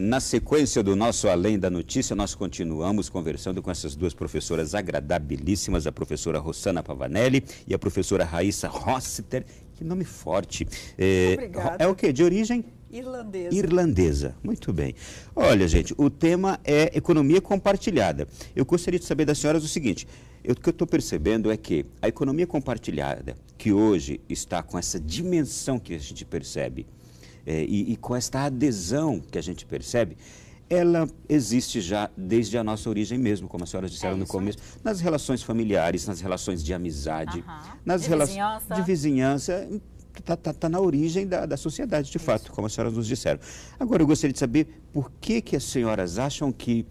Na sequência do nosso Além da Notícia, nós continuamos conversando com essas duas professoras agradabilíssimas, a professora Rossana Pavanelli e a professora Raíssa Rossiter. Que nome forte. Obrigada. É o quê? De origem? Irlandesa. Irlandesa. Muito bem. Olha, gente, o tema é economia compartilhada. Eu gostaria de saber das senhoras o seguinte. O que eu estou percebendo é que a economia compartilhada, que hoje está com essa dimensão que a gente percebe, e com esta adesão que a gente percebe, ela existe já desde a nossa origem mesmo, como as senhoras disseram no começo, nas relações familiares, nas relações de amizade, nas relações de vizinhança, está na origem da sociedade, de fato, como as senhoras nos disseram. Agora, eu gostaria de saber por que as senhoras acham que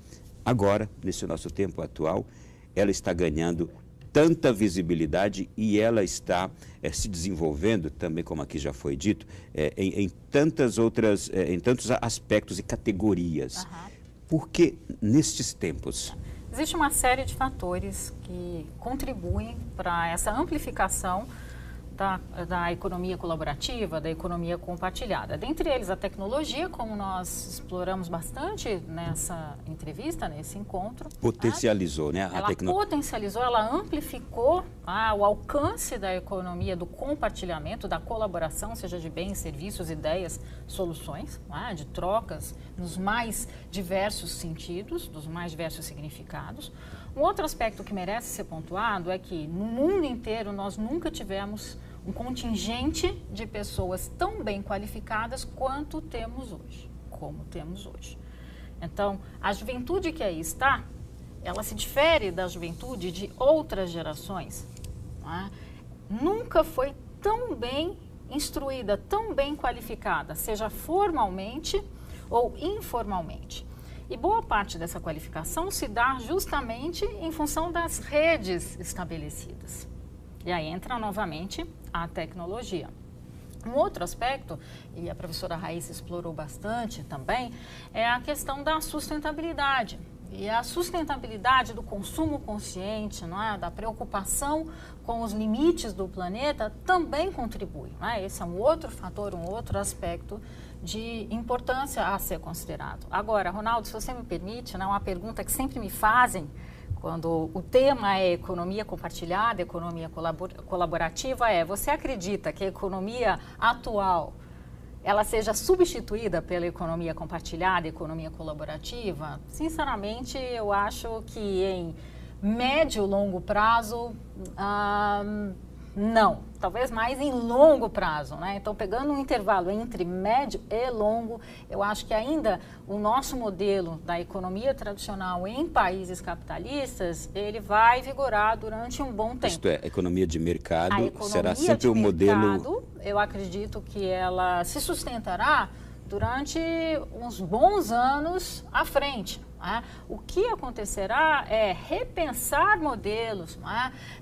agora, nesse nosso tempo atual, ela está ganhando tanta visibilidade e ela está se desenvolvendo, também como aqui já foi dito, em tantas outras, em tantos aspectos e categorias. Por que nestes tempos? Existe uma série de fatores que contribuem para essa amplificação da economia colaborativa, da economia compartilhada. Dentre eles, a tecnologia, como nós exploramos bastante nessa entrevista, nesse encontro. Potencializou, né? Ela potencializou, ela amplificou o alcance da economia, do compartilhamento, da colaboração, seja de bens, serviços, ideias, soluções, de trocas nos mais diversos sentidos, dos mais diversos significados. Um outro aspecto que merece ser pontuado é que no mundo inteiro nós nunca tivemos um contingente de pessoas tão bem qualificadas quanto temos hoje, como temos hoje. Então, a juventude que aí está, ela se difere da juventude de outras gerações. Nunca foi tão bem instruída, tão bem qualificada, seja formalmente ou informalmente. E boa parte dessa qualificação se dá justamente em função das redes estabelecidas. E aí entra novamente a tecnologia. Um outro aspecto, e a professora Raíssa explorou bastante também, é a questão da sustentabilidade. E a sustentabilidade do consumo consciente, da preocupação com os limites do planeta, também contribui. Esse é um outro fator, um outro aspecto de importância a ser considerado. Agora, Ronaldo, se você me permite, uma pergunta que sempre me fazem quando o tema é economia compartilhada, economia colaborativa, você acredita que a economia atual ela seja substituída pela economia compartilhada, economia colaborativa? Sinceramente, eu acho que em médio e longo prazo, não. Talvez mais em longo prazo, Então, pegando um intervalo entre médio e longo, eu acho que ainda o nosso modelo da economia tradicional em países capitalistas, ele vai vigorar durante um bom tempo. Isto é, a economia de mercado será sempre o modelo... Eu acredito que ela se sustentará durante uns bons anos à frente. O que acontecerá é repensar modelos,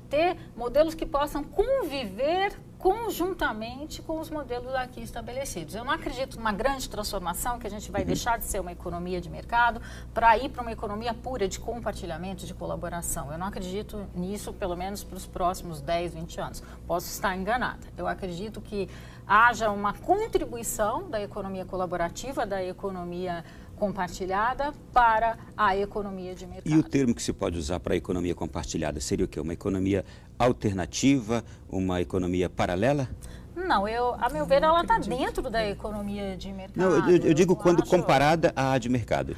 ter modelos que possam conviver conjuntamente com os modelos aqui estabelecidos. Eu não acredito numa grande transformação que a gente vai deixar de ser uma economia de mercado para ir para uma economia pura de compartilhamento, de colaboração. Eu não acredito nisso, pelo menos para os próximos 10, 20 anos. Posso estar enganada. Eu acredito que haja uma contribuição da economia colaborativa, da economia compartilhada para a economia de mercado. E o termo que se pode usar para a economia compartilhada seria o quê? Uma economia alternativa, uma economia paralela? Não, a meu ver, ela está dentro da economia de mercado. Não, eu digo quando comparada à de mercado.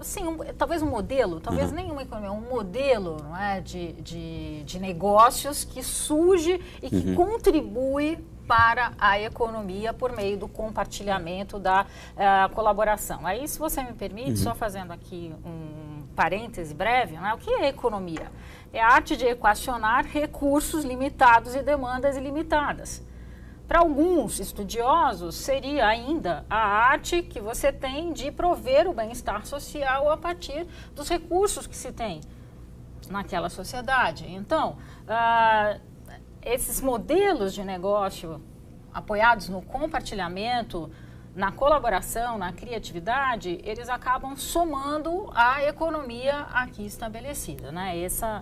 Sim, talvez um modelo, talvez nem uma economia, um modelo de negócios que surge e que contribui para a economia por meio do compartilhamento, da colaboração. Aí, se você me permite, só fazendo aqui um parêntese breve, o que é economia? É a arte de equacionar recursos limitados e demandas ilimitadas. Para alguns estudiosos, seria ainda a arte que você tem de prover o bem-estar social a partir dos recursos que se tem naquela sociedade. Então, esses modelos de negócio apoiados no compartilhamento, na colaboração, na criatividade, eles acabam somando a economia aqui estabelecida,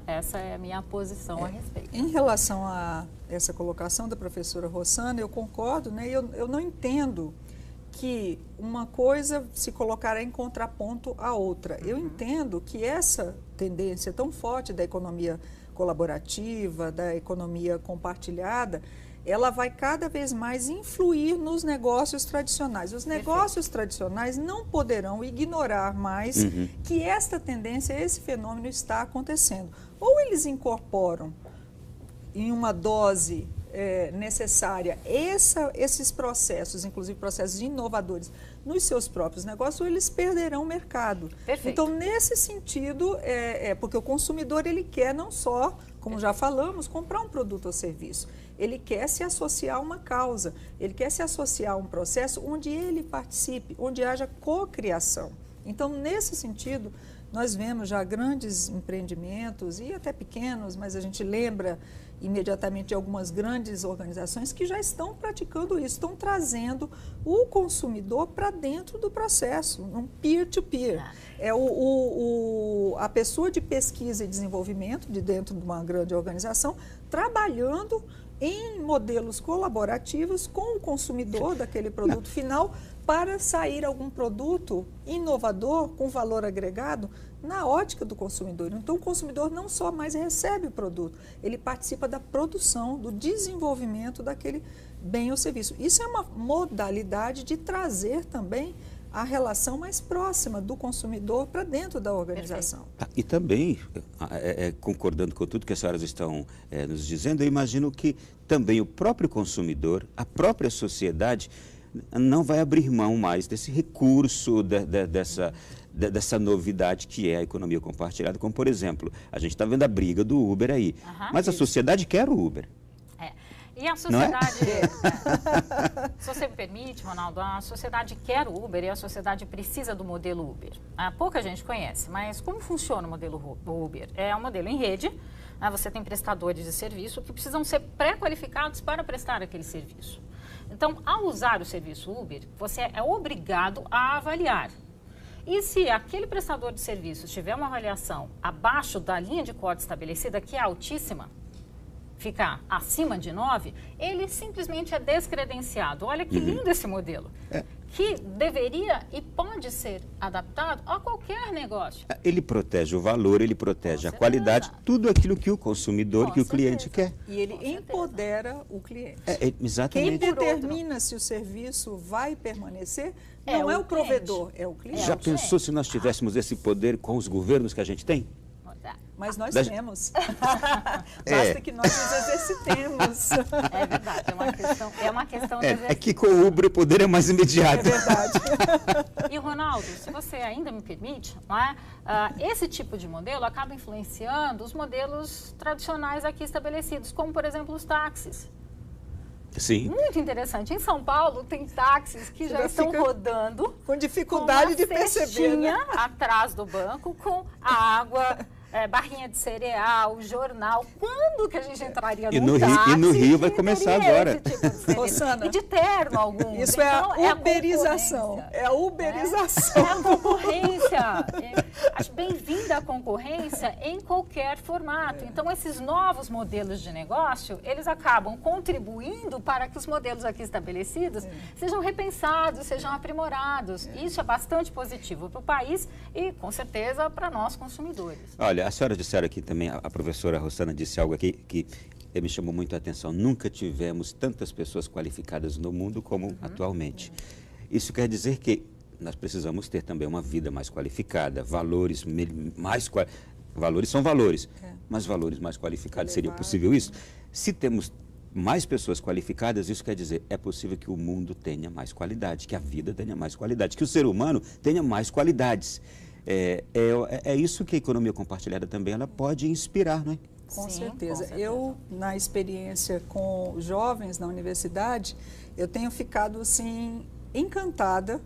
Essa é a minha posição a respeito. Em relação a essa colocação da professora Rossana, eu concordo, eu não entendo que uma coisa se colocará em contraponto à outra. Eu entendo que essa tendência tão forte da economia colaborativa, da economia compartilhada, ela vai cada vez mais influir nos negócios tradicionais. Os negócios tradicionais não poderão ignorar mais que esta tendência, esse fenômeno está acontecendo. Ou eles incorporam em uma dose necessária esses processos, inclusive processos inovadores, nos seus próprios negócios, ou eles perderão o mercado. Perfeito. Então, nesse sentido, porque o consumidor ele quer não só, como já falamos, comprar um produto ou serviço. Ele quer se associar a uma causa, ele quer se associar a um processo onde ele participe, onde haja cocriação. Então, nesse sentido, nós vemos já grandes empreendimentos e até pequenos, mas a gente lembra imediatamente de algumas grandes organizações que já estão praticando isso, estão trazendo o consumidor para dentro do processo, um peer-to-peer. É a pessoa de pesquisa e desenvolvimento de dentro de uma grande organização trabalhando em modelos colaborativos com o consumidor daquele produto final para sair algum produto inovador com valor agregado na ótica do consumidor. Então, o consumidor não só mais recebe o produto, ele participa da produção, do desenvolvimento daquele bem ou serviço. Isso é uma modalidade de trazer também a relação mais próxima do consumidor para dentro da organização. E também, concordando com tudo que as senhoras estão nos dizendo, eu imagino que também o próprio consumidor, a própria sociedade, não vai abrir mão mais desse recurso, dessa novidade que é a economia compartilhada, como, por exemplo, a gente está vendo a briga do Uber aí, mas a sociedade quer o Uber. E a sociedade, se você me permite, Ronaldo, a sociedade quer o Uber e a sociedade precisa do modelo Uber. Pouca gente conhece, mas como funciona o modelo Uber? É um modelo em rede, você tem prestadores de serviço que precisam ser pré-qualificados para prestar aquele serviço. Então, ao usar o serviço Uber, você é obrigado a avaliar. E se aquele prestador de serviços tiver uma avaliação abaixo da linha de corte estabelecida, que é altíssima, ficar acima de 9, ele simplesmente é descredenciado. Olha que lindo esse modelo, que deveria e pode ser adaptado a qualquer negócio. Ele protege o valor, ele protege a qualidade, tudo aquilo que o consumidor, que o cliente quer. E ele empodera o cliente. Exatamente. Quem determina se o serviço vai permanecer não é o provedor, é o cliente. Já pensou se nós tivéssemos esse poder com os governos que a gente tem? Mas nós temos. Basta que nós nos exercitemos. É verdade, é uma questão de exercício. É que com o Uber o poder é mais imediato. É verdade. E, Ronaldo, se você ainda me permite, esse tipo de modelo acaba influenciando os modelos tradicionais aqui estabelecidos, como, por exemplo, os táxis. Sim. Muito interessante. Em São Paulo tem táxis que já estão rodando com dificuldade de perceber, né? Atrás do banco com água, barrinha de cereal, jornal. Quando que a gente entraria num táxi? E no Rio vai começar agora. Tipo Rossana, e de terno algum. Isso então, é a uberização. É a uberização. É a concorrência. Acho bem-vinda a concorrência em qualquer formato. Então, esses novos modelos de negócio, eles acabam contribuindo para que os modelos aqui estabelecidos sejam repensados, sejam aprimorados. Isso é bastante positivo para o país e, com certeza, para nós consumidores. Olha, a senhora disseram aqui também, a professora Rossana disse algo aqui que me chamou muito a atenção. Nunca tivemos tantas pessoas qualificadas no mundo como atualmente. Isso quer dizer que nós precisamos ter também uma vida mais qualificada, valores valores são valores, mas valores mais qualificados, seria possível isso? Se temos mais pessoas qualificadas, isso quer dizer, é possível que o mundo tenha mais qualidade, que a vida tenha mais qualidade, que o ser humano tenha mais qualidades. É isso que a economia compartilhada também ela pode inspirar, não é? Com Sim, certeza. com certeza. Eu, na experiência com jovens na universidade, eu tenho ficado, assim, encantada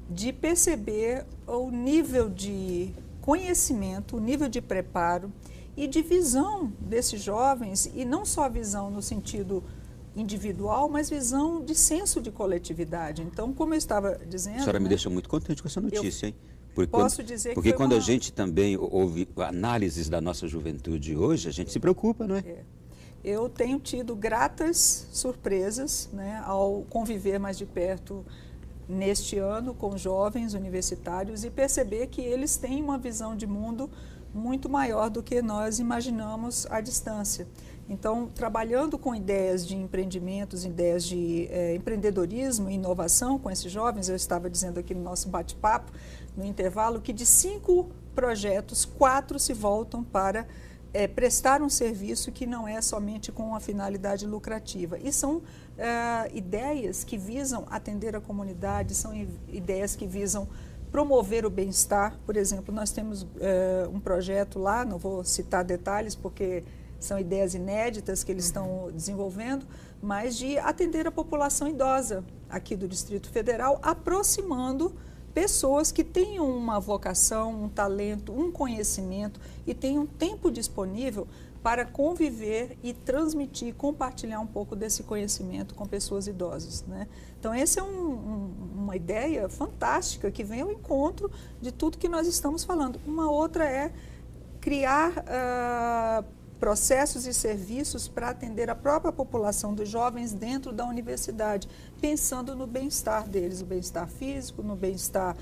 de perceber o nível de conhecimento, o nível de preparo e de visão desses jovens, e não só visão no sentido individual, mas visão de senso de coletividade. Então, como eu estava dizendo... A senhora me deixa muito contente com essa notícia, hein? Porque quando a gente também ouve análises da nossa juventude hoje, a gente se preocupa, não é? Eu tenho tido gratas surpresas, né, ao conviver mais de perto neste ano com jovens universitários e perceber que eles têm uma visão de mundo muito maior do que nós imaginamos à distância. Então, trabalhando com ideias de empreendimentos, ideias de empreendedorismo e inovação com esses jovens, eu estava dizendo aqui no nosso bate-papo, no intervalo, que de 5 projetos, 4 se voltam para prestar um serviço que não é somente com uma finalidade lucrativa. E são ideias que visam atender a comunidade, são ideias que visam promover o bem-estar. Por exemplo, nós temos um projeto lá, não vou citar detalhes porque são ideias inéditas que eles estão desenvolvendo, mas de atender a população idosa aqui do Distrito Federal, aproximando pessoas que tenham uma vocação, um talento, um conhecimento e tenham tempo disponível para conviver e transmitir, compartilhar um pouco desse conhecimento com pessoas idosas, né? Então, essa é uma ideia fantástica que vem ao encontro de tudo que nós estamos falando. Uma outra é criar processos e serviços para atender a própria população dos jovens dentro da universidade, pensando no bem-estar deles, o bem-estar físico, no bem-estar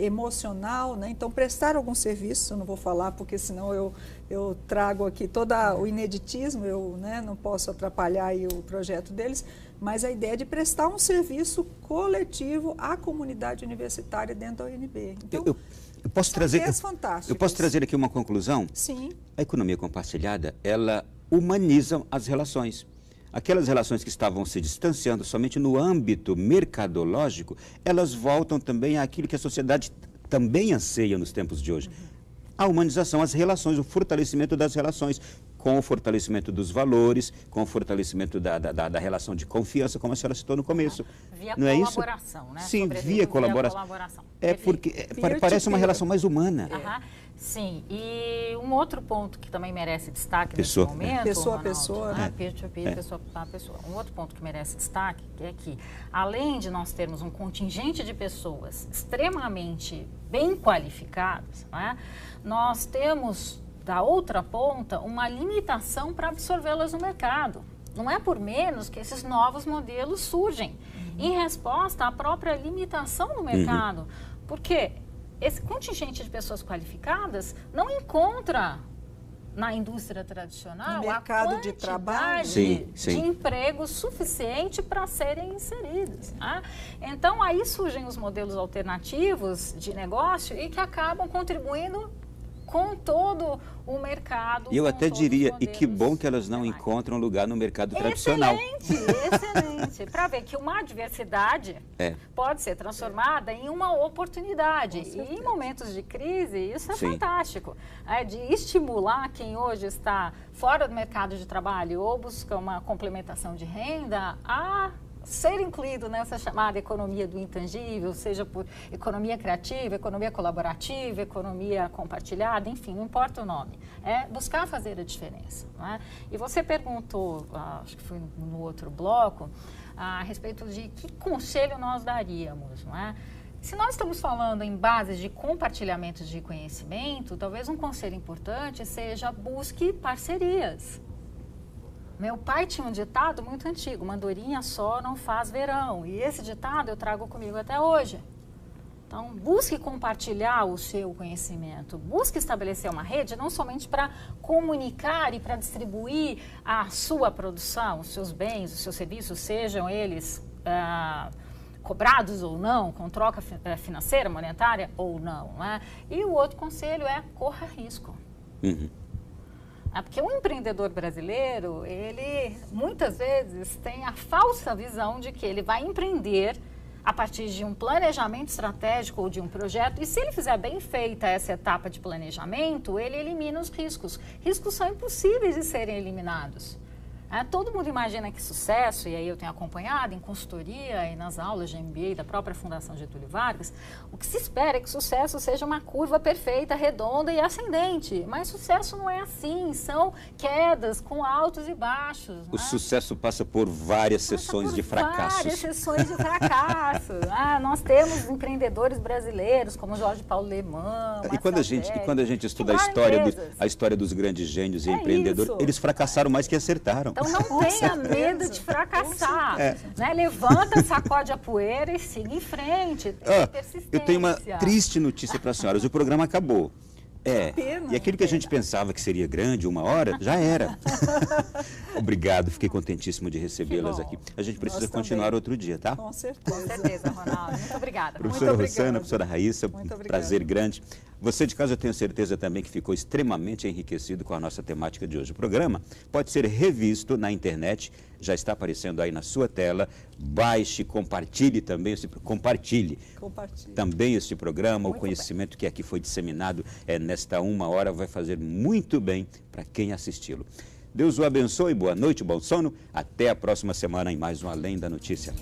emocional, né? Então, prestar algum serviço, eu não vou falar porque senão eu trago aqui todo o ineditismo, eu não posso atrapalhar aí o projeto deles, mas a ideia de prestar um serviço coletivo à comunidade universitária dentro da UNB. Então, eu posso trazer aqui uma conclusão? Sim. A economia compartilhada, ela humaniza as relações. Aquelas relações que estavam se distanciando somente no âmbito mercadológico, elas voltam também àquilo que a sociedade também anseia nos tempos de hoje. A humanização, as relações, o fortalecimento das relações, com o fortalecimento dos valores, com o fortalecimento da relação de confiança, como a senhora citou no começo. Via não colaboração, é isso? Né? Sim, Sobretudo via colaboração. Porque parece uma relação mais humana. Sim, e um outro ponto que também merece destaque nesse momento, pessoa Ronaldo, a pessoa, né? Pessoa a pessoa. Um outro ponto que merece destaque é que, além de nós termos um contingente de pessoas extremamente bem qualificadas, né, nós temos, da outra ponta, uma limitação para absorvê-las no mercado. Não é por menos que esses novos modelos surgem em resposta à própria limitação no mercado. Porque esse contingente de pessoas qualificadas não encontra na indústria tradicional no mercado a quantidade de trabalho de emprego suficiente para serem inseridos. Né? Então, aí surgem os modelos alternativos de negócio e que acabam contribuindo com todo o mercado. E eu até diria, e que bom que elas não encontram lugar no mercado tradicional. Excelente. Para ver que uma adversidade pode ser transformada em uma oportunidade. E em momentos de crise, isso é fantástico. De estimular quem hoje está fora do mercado de trabalho ou busca uma complementação de renda a ser incluído nessa chamada economia do intangível, seja por economia criativa, economia colaborativa, economia compartilhada, enfim, não importa o nome. É buscar fazer a diferença. Não é? E você perguntou, acho que foi no outro bloco, a respeito de que conselho nós daríamos, não é? Se nós estamos falando em bases de compartilhamento de conhecimento, talvez um conselho importante seja busque parcerias. Meu pai tinha um ditado muito antigo, uma andorinha só não faz verão. E esse ditado eu trago comigo até hoje. Então, busque compartilhar o seu conhecimento. Busque estabelecer uma rede não somente para comunicar e para distribuir a sua produção, os seus bens, os seus serviços, sejam eles cobrados ou não, com troca financeira, monetária ou não. Né? E o outro conselho é corra risco. Porque o empreendedor brasileiro, ele muitas vezes tem a falsa visão de que ele vai empreender a partir de um planejamento estratégico ou de um projeto, e se ele fizer bem feita essa etapa de planejamento, ele elimina os riscos. Riscos são impossíveis de serem eliminados. Todo mundo imagina que sucesso, e aí eu tenho acompanhado em consultoria e nas aulas de MBA da própria Fundação Getúlio Vargas, o que se espera é que sucesso seja uma curva perfeita, redonda e ascendente. Mas sucesso não é assim, são quedas com altos e baixos. O sucesso passa por várias sessões de fracassos. Várias sessões de fracassos. Nós temos empreendedores brasileiros como Jorge Paulo Lemann. E quando a gente estuda a história dos grandes gênios e empreendedores, eles fracassaram mais que acertaram. Então não tenha medo de fracassar. Né? Levanta, sacode a poeira e siga em frente. Eu tenho uma triste notícia para as senhoras. O programa acabou. Pena, e aquilo que a gente pensava que seria grande, 1 hora, já era. Obrigado, fiquei contentíssimo de recebê-las aqui. A gente precisa continuar outro dia, tá? Com certeza. Com certeza, Ronaldo. Muito obrigada. Professora Rossana, professora Raíssa, prazer grande. Você de casa, eu tenho certeza também que ficou extremamente enriquecido com a nossa temática de hoje. O programa pode ser revisto na internet, já está aparecendo aí na sua tela. Baixe, compartilhe também, compartilhe também este programa. O conhecimento que aqui foi disseminado nesta 1 hora vai fazer muito bem para quem assisti-lo. Deus o abençoe, boa noite, bom sono. Até a próxima semana em mais um Além da Notícia.